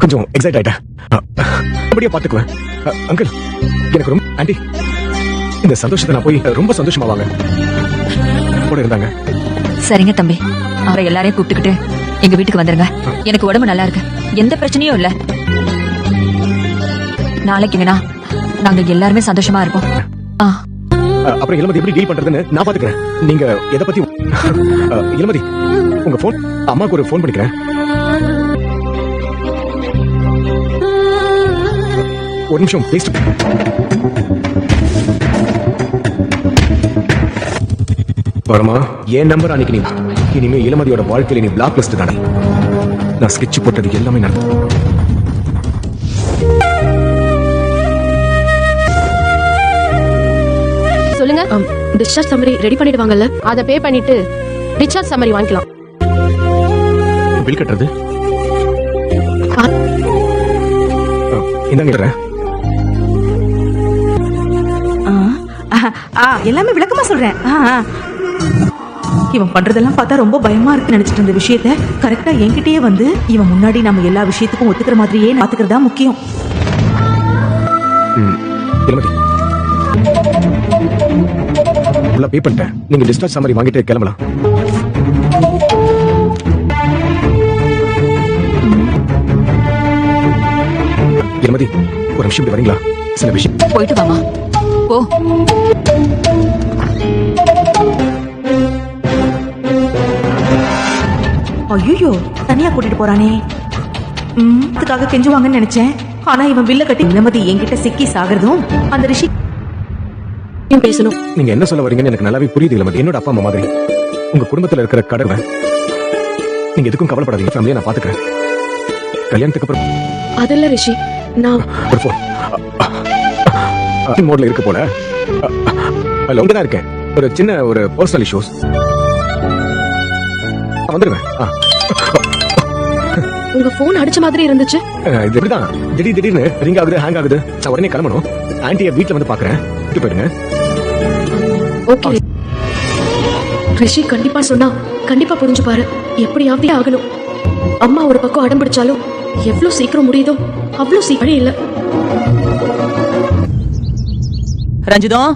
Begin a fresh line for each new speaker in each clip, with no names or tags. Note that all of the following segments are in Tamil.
கொஞ்சம் எக்ஸைட் ஆயிட்டேன். அப்படியே பாத்துக்குவேன். அங்கிள், எனக்கு ரொம்ப ஆண்டி இந்த சந்தோஷத்தை நான் போய் ரொம்ப சந்தோஷமாவாங்க கூட இருந்தாங்க.
சரிங்க தம்பி, அவரை எல்லாரையும் கூப்பிட்டுக்கிட்டு எங்க வீட்டுக்கு வந்துருங்க. எனக்கு உடம்பு நல்லா இருக்கு, எந்த பிரச்சனையும் இல்ல. நாளைக்குங்கண்ணா நாங்க எல்லாருமே சந்தோஷமா இருப்போம்.
அப்புறம் இளமதி எப்படி டீல் பண்றதுன்னு நான் பாத்துக்கிறேன். நீங்க எதை பத்தி இளமதி உங்க போன் அம்மாக்கு ஒரு போன் பண்ணிக்கிறேன். ஒரு நிமிஷம் ப்ளீஸ். வரமா என் நம்பர் அன்னைக்கு நீ இனிமே இளமதியோட வாழ்க்கையில நீ பிளாக் லிஸ்ட் தானே. நான் ஸ்கெட்ச் போட்டது எல்லாமே நடக்கும்.
சொல்லுங்க. டிஸ்சார்ஜ் சம்மரி ரெடி பண்ணிடுவாங்கல்ல, அதை பே பண்ணிட்டு டிஸ்சார்ஜ் சம்மரி வாங்கிக்கலாம்.
பில் கட்டுறது இந்தாங்க.
எல்லாமே விளக்கமா சொல்றேன். இவன் பண்றதெல்லாம் பார்த்தா ரொம்ப பயமா இருக்கு. நினைச்சிட்டு இருந்த விஷயத்த கரெக்டா என்கிட்டயே வந்து இவன் முன்னாடி நம்ம எல்லா விஷயத்துக்கும் ஒத்துக்கிற மாதிரியே பாத்துக்கிறதா முக்கியம்.
பே பண்ணிட்டேன். நீங்க டிஸ்சார்ஜ் சம்மரி வாங்கிட்டு கிளம்பலாம். இளமதி ஒரு நிமிஷம் இப்படி வரீங்களா? சில விஷயம்.
போயிட்டு வாமா போ.
ஐயோ, தனியா கூட்டிட்டு போறானே. அதுக்காக கெஞ்சுவாங்கன்னு நினைச்சேன். ஆனா இவன் பில்ல கட்டி நிம்மதி என்கிட்ட சிக்கி சாகிறதும் அந்த ரிஷி
பேசணும்.
நீங்க என்ன சொல்ல வரீங்கன்னு எனக்கு நல்லாவே புரியுது இளமதி. என்னோட அப்பா அம்மா மாதிரி உங்க குடும்பத்துல இருக்கிற கடமை. நீங்க எதுக்கும் கவலைப்படாதீங்க. ஃபேமிலியை நான் பாத்துக்கிறேன். கல்யாணத்துக்கு அப்புறம்
அதெல்லாம் ரிஷி, நான்
ஒரு போன் மோட்ல இருக்க போல. ஹலோ, இங்க தான் இருக்கேன். ஒரு சின்ன ஒரு பர்சனல் இஷ்யூஸ். வந்துருவேன்.
உங்க போன் அடிச்ச மாதிரி இருந்துச்சு.
இது எப்படிதான் திடீர்னு ரிங் ஆகுது, ஹேங் ஆகுது. நான் உடனே கிளம்பணும். ஆன்ட்டியை வீட்டுல வந்து பாக்குறேன். விட்டு போயிடுங்க.
ஓகே ரிஷி, கண்டிப்பா சொன்னா கண்டிப்பா புரிஞ்சுப்பாரு. எப்படியாவது ஆகணும். அம்மா ஒரு பக்கம் அடம் பிடிச்சாலும் எவ்வளவு சீக்கிரம் முடியுதோ அவ்வளவு சீக்கிரம் இல்ல.
ரஞ்சிதம்,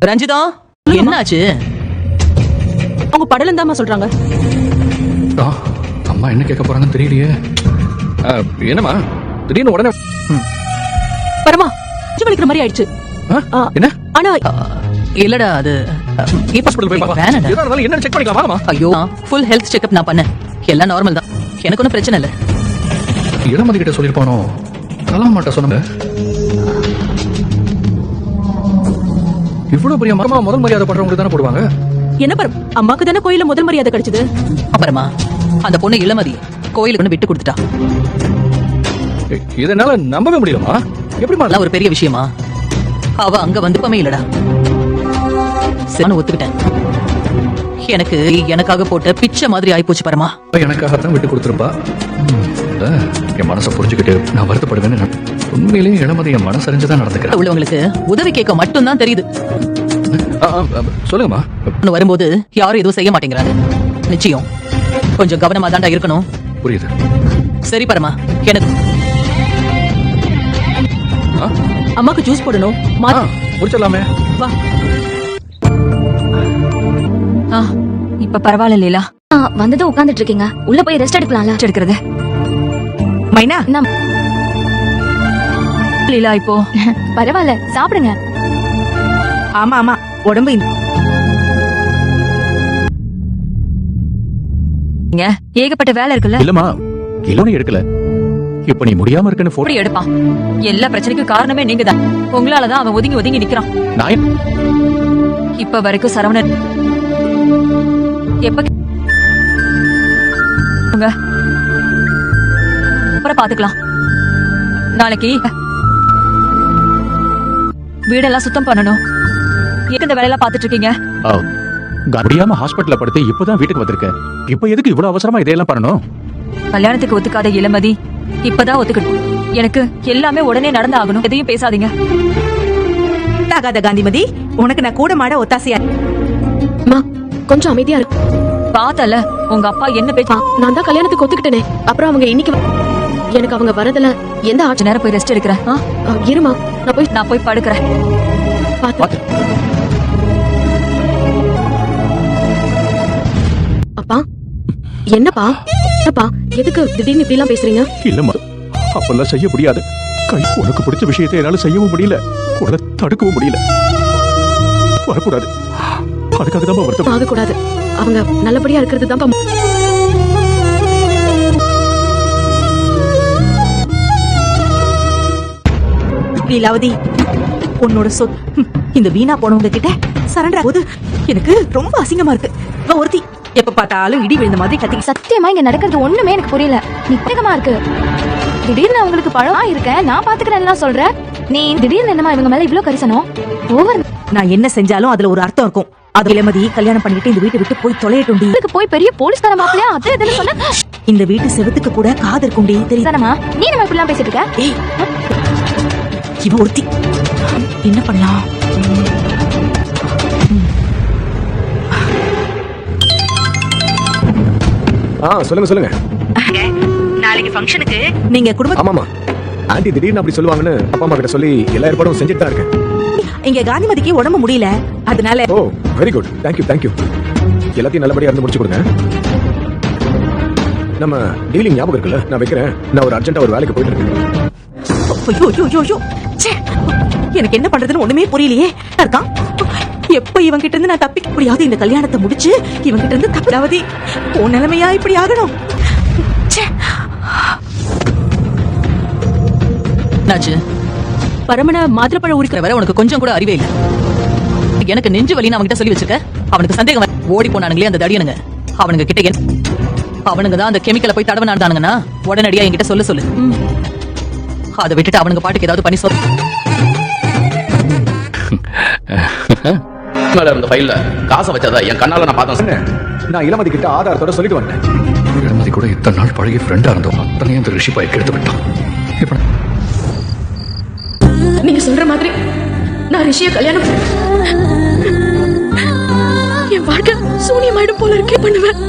ரஞ்சிதம், என்னாச்சு?
அவங்க படலம் தாமா சொல்றாங்க.
அம்மா என்ன கேட்க போறாங்கன்னு தெரியலையே. என்னம்மா திடீர்னு உடனே
பரமா வலிக்கிற மாதிரி ஆயிடுச்சு.
என்ன?
ஆனா
இல்லடா, அது
ஹாஸ்பிடல் போய் பார்க்கலாம். எதா இருந்தாலும் என்ன செக் பண்ணிக்கலாம். வாமா.
ஐயோ, ஃபுல் ஹெல்த் செக்அப் நான் பண்ணேன். எல்லாம் நார்மல் தான். எனக்கு ஒன்றும் பிரச்சனை இல்லை.
இளமதி கிட்ட சொல்லிருப்பானோ? கலாமாட்ட சொன்ன இவ்வளவு பெரிய மரமா முதல் மரியாதை பண்றவங்களுக்கு தானே போடுவாங்க.
என்ன பரம், அம்மாக்கு தானே கோயில முதல் மரியாதை கிடைச்சது.
அப்புறமா அந்த பொண்ணு இளமதி கோயிலுக்கு விட்டு கொடுத்துட்டா.
இதனால நம்பவே முடியலமா? எப்படிமா?
அதெல்லாம் ஒரு பெரிய விஷயமா? அவ அங்க வந்துப்பமே இல்லடா. நானும் ஒத்துக்கிட்டேன். எனக்கு எனக்காக போட்ட பிச்சை மாதிரி ஆயிப்போச்சு பரமா.
எனக்காகத்தான் விட்டு கொடுத்துருப்பா. என் மனசை புரிஞ்சுக்கிட்டு நான் வருத்தப்படுவேன்னு உண்மையிலேயே இளமதி என் மனசு அறிஞ்சுதான் நடந்துக்கிறேன்.
உள்ளவங்களுக்கு உதவி கேட்க மட்டும் தான் தெரியுது.
சொல்லுங்கம்மா.
வரும்போது யாரும் எதுவும் செய்ய மாட்டேங்கிறாங்க. நிச்சயம் கொஞ்சம் கவனமா தாண்டா இருக்கணும்.
புரியுது.
சரி பரமா, எனக்கு
அம்மாக்கு ஜூஸ் போடணும்.
முடிச்சிடலாமே.
வா.
இப்ப பரவாயில்ல லீலா.
வந்ததும் உட்கார்ந்துட்டு இருக்கீங்க. உள்ள போய் ரெஸ்ட் எடுக்கலாம்ல.
எடுக்கிறது
மைனா,
லீலா இப்போ
பரவாயில்ல, சாப்பிடுங்க.
ஆமா ஆமா, உடம்பு
ஏகப்பட்ட வேலை இருக்குல்ல.
இல்லம்மா, இளமதி எடுக்கல. இப்ப நீ முடியாம இருக்குன்னு போட்டோ
எடுப்பான். எல்லா பிரச்சனைக்கும் காரணமே நீங்க தான். உங்களாலதான் அவன் ஒதுங்கி ஒதுங்கி நிக்கிறான்.
நான்
இப்ப வரைக்கும் சரவணன் எப்ப அப்புறம் பாத்துக்கலாம். நாளைக்கு வீடெல்லாம் சுத்தம் பண்ணணும். இந்த வேலையெல்லாம் பாத்துட்டு இருக்கீங்க.
முடியாம ஹாஸ்பிட்டல்ல படுத்து இப்பதான் வீட்டுக்கு வந்திருக்கேன். இப்ப எதுக்கு இவ்வளவு அவசரமா இதெல்லாம் பண்ணணும்?
கல்யாணத்துக்கு ஒத்துக்காத இளமதி இப்பதான் ஒத்துக்கணும். எனக்கு எல்லாமே உடனே நடந்து ஆகணும். எதையும் பேசாதீங்க.
காந்திமதி, உனக்கு நான் கூட மாட ஒத்தாசையா.
கொஞ்சம் அமைதியா இருக்கு.
பார்த்தல உங்க அப்பா என்ன பேச்சு.
நான் தான் கல்யாணத்துக்கு ஒத்துக்கிட்டேனே. அப்புறம் அவங்க இன்னைக்கு எனக்கு அவங்க வரதுல எந்த
கொஞ்ச நேரம் போய் ரெஸ்ட் எடுக்கிறேன் ஆ?
இருமா நான் போய்
நான் போய் படுக்கிறேன்
பார்த்து அப்பா என்னப்பா என்னப்பா எதுக்கு திடீர்னு இப்படி எல்லாம் பேசுறீங்க
இல்லம்மா அப்பெல்லாம் செய்ய முடியாது கை உனக்கு பிடிச்ச விஷயத்தை என்னால செய்யவும் முடியல உடனே தடுக்கவும் முடியல வரக்கூடாது அதுக்காக தான் வருத்தம்
ஆகக்கூடாது அவங்க நல்லபடியா இருக்கிறது தான்
லீலாவதி உன்னோட இந்த வீணா போனவங்க கிட்ட சரண்டர் போது எனக்கு ரொம்ப அசிங்கமா இருக்கு இவ ஒருத்தி எப்ப பார்த்தாலும் இடி விழுந்த மாதிரி கத்தி
சத்தியமா இங்க நடக்கிறது ஒண்ணுமே எனக்கு புரியல நித்தகமா இருக்கு திடீர்னு அவங்களுக்கு பழமா இருக்கேன் நான் பாத்துக்கிறேன் சொல்ற நீ திடீர்னு என்னமா இவங்க மேல இவ்ளோ கரிசனம் ஓவர்
நான் என்ன செஞ்சாலும் அதுல ஒரு அர்த்தம் இருக்கும் அது இளமதி கல்யாணம் பண்ணிட்டு இந்த வீட்டை விட்டு போய் தொலையட்டும்டி
போய் பெரிய போலீஸ்கார மாப்பிளையா அது இதுன்னு சொன்ன
இந்த வீட்டு செவத்துக்கு கூட காது இருக்கும்டி தெரியுதானமா
நீ நம்ம இப்படிலாம் பேசிட்டு இருக்க
ஏய் இவ ஒருத்தி என்ன பண்ணலாம்
சொல்லுங்க சொல்லுங்க
நாளைக்கு ஃபங்க்ஷனுக்கு நீங்க குடும்ப
ஆமாமா ஆண்டி திடீர்னு அப்படி சொல்லுவாங்கன்னு அப்பா அம்மா கிட்ட சொல்லி எல்லா ஏற்பாடும் செஞ்சுட்டு தான் இருக்கேன்
இங்க காந்திமதிக்கு உடம்பு முடியல அதனால
ஓ வெரி குட் தேங்க்யூ எல்லாத்தையும் நல்லபடியா இருந்து முடிச்சு கொடுங்க நம்ம டீலிங் ஞாபகம் இருக்குல்ல நான் வைக்கிறேன் நான் ஒரு அர்ஜென்ட்டா ஒரு வேலைக்கு போயிட்டு இருக்கேன்
ஐயோ ஐயோ ஐயோ ஐயோ ச்சே எனக்கு என்ன பண்றதுன்னு ஒண்ணுமே புரியலையே இருக்கான் எப்ப இவன் கிட்ட இருந்து நான் தப்பிக்க முடியாது இந்த கல்யாணத்தை முடிச்சு இவன் கிட்ட இருந்து தப்பிடாவதி உன் நிலைமையா இப்படி ஆகணும் ச்சே
என்னாச்சு
பரமன மாத்திரப்பழம்
இருக்கிற வரை உனக்கு கொஞ்சம் கூட அறிவே இல்ல எனக்கு நெஞ்சு வலின்னு அவன்கிட்ட சொல்லி வச்சிருக்க அவனுக்கு சந்தேகம் ஓடி போனானுங்களே அந்த தடியனுங்க அவனுங்க கிட்ட அவனுங்க தான் அந்த கெமிக்கலை போய் தடவை நடந்தானுங்கன்னா உடனடியா என்கிட்ட சொல்லு அதை விட்டுட்டு அவனுங்க பாட்டுக்கு ஏதாவது பண்ணி சொல்லு
மேல இருந்த ஃபைல்ல காசை வச்சதா என் கண்ணால நான் பார்த்தேன்.
நான் இளமதி கிட்ட ஆதாரத்தோட சொல்லிட்டு வந்தேன்
இளமதி கூட இத்தனை நாள் பழகி ஃப்ரெண்டா இருந்தோம் அத்தனையும் இந்த ரிஷி பாய்க்கு எடுத்து விட்டான் இப்ப
நீங்க சொல்ற மாதிரி நான் ரிஷிய கல்யாணம் என் வாழ்க்கை சூனியமாயிடும் போல இருக்கே பண்ணுவேன்